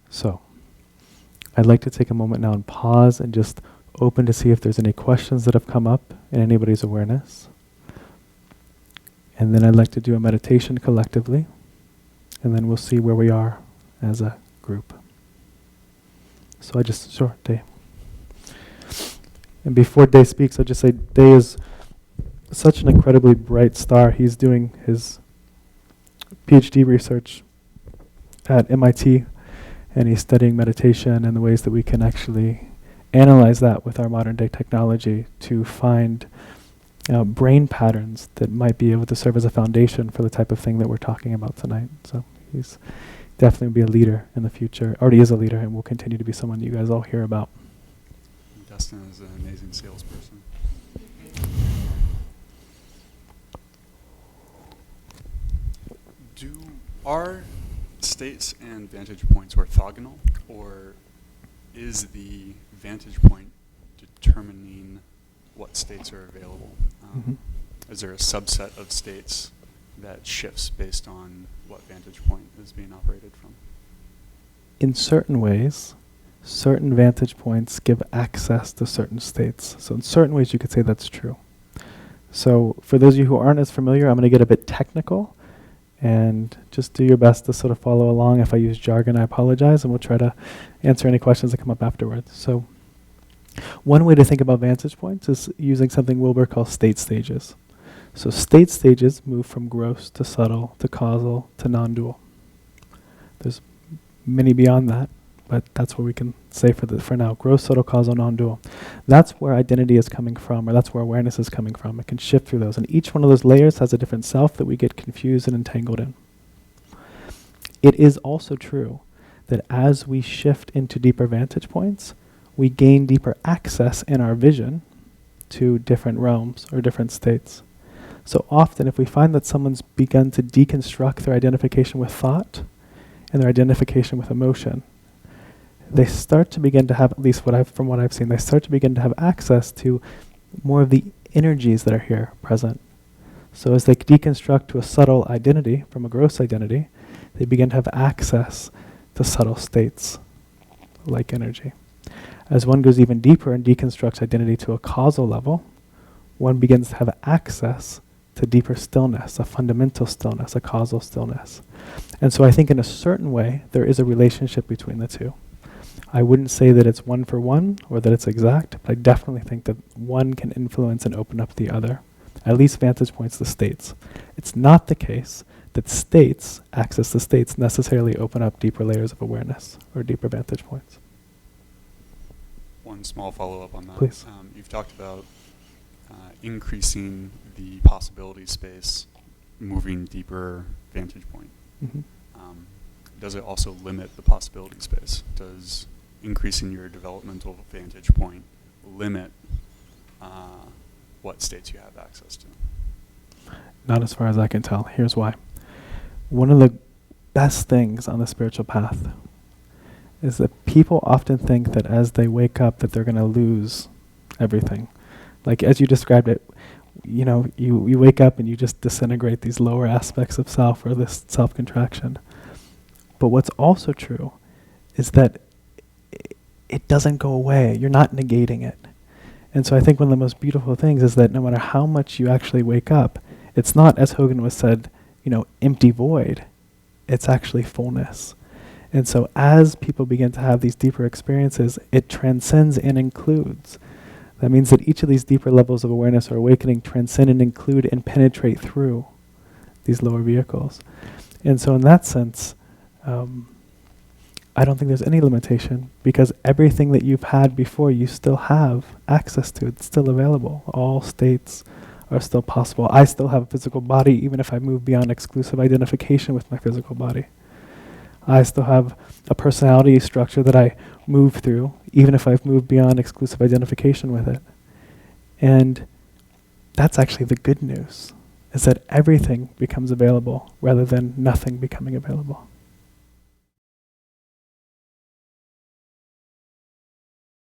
So, I'd like to take a moment now and pause and just open to see if there's any questions that have come up in anybody's awareness. And then I'd like to do a meditation collectively, and then we'll see where we are as a group. So sure, Day. And before Day speaks, I'll just say Day is such an incredibly bright star. He's doing his PhD research at MIT, and he's studying meditation and the ways that we can actually analyze that with our modern day technology to find brain patterns that might be able to serve as a foundation for the type of thing that we're talking about tonight. So he's definitely be a leader in the future, already is a leader, and will continue to be someone you guys all hear about. Dustin is an amazing salesperson. Are states and vantage points orthogonal, or is the vantage point determining what states are available? Is there a subset of states that shifts based on what vantage point is being operated from? In certain ways, certain vantage points give access to certain states. So in certain ways you could say that's true. So for those of you who aren't as familiar, I'm going to get a bit technical, and just do your best to sort of follow along. If I use jargon, I apologize, and we'll try to answer any questions that come up afterwards. So one way to think about vantage points is using something Wilber calls state stages. So state stages move from gross to subtle to causal to non-dual. There's many beyond that, but that's what we can say for now. Gross, subtle, causal, non-dual. That's where identity is coming from, or that's where awareness is coming from. It can shift through those. And each one of those layers has a different self that we get confused and entangled in. It is also true that as we shift into deeper vantage points, we gain deeper access in our vision to different realms or different states. So often if we find that someone's begun to deconstruct their identification with thought and their identification with emotion, they start to begin to have, at least from what I've seen, they start to begin to have access to more of the energies that are here present. So as they deconstruct to a subtle identity from a gross identity, they begin to have access to subtle states, like energy. As one goes even deeper and deconstructs identity to a causal level, one begins to have access to deeper stillness, a fundamental stillness, a causal stillness. And so I think in a certain way, there is a relationship between the two. I wouldn't say that it's one for one or that it's exact, but I definitely think that one can influence and open up the other, at least vantage points to states. It's not the case that states, access to states, necessarily open up deeper layers of awareness or deeper vantage points. One small follow-up on that. Please. You've talked about increasing the possibility space, moving deeper vantage point. Mm-hmm. Does it also limit the possibility space? Does increasing your developmental vantage point limit what states you have access to? Not as far as I can tell. Here's why. One of the best things on the spiritual path is that people often think that as they wake up that they're going to lose everything. Like as you described it, you wake up and you just disintegrate these lower aspects of self or this self-contraction. But what's also true is that it doesn't go away. You're not negating it. And so I think one of the most beautiful things is that no matter how much you actually wake up, it's not, as Hogan was said, empty void. It's actually fullness. And so as people begin to have these deeper experiences, it transcends and includes. That means that each of these deeper levels of awareness or awakening transcend and include and penetrate through these lower vehicles. And so in that sense, I don't think there's any limitation, because everything that you've had before you still have access to. It's still available. All states are still possible. I still have a physical body even if I move beyond exclusive identification with my physical body. I still have a personality structure that I move through even if I've moved beyond exclusive identification with it. And that's actually the good news, is that everything becomes available rather than nothing becoming available.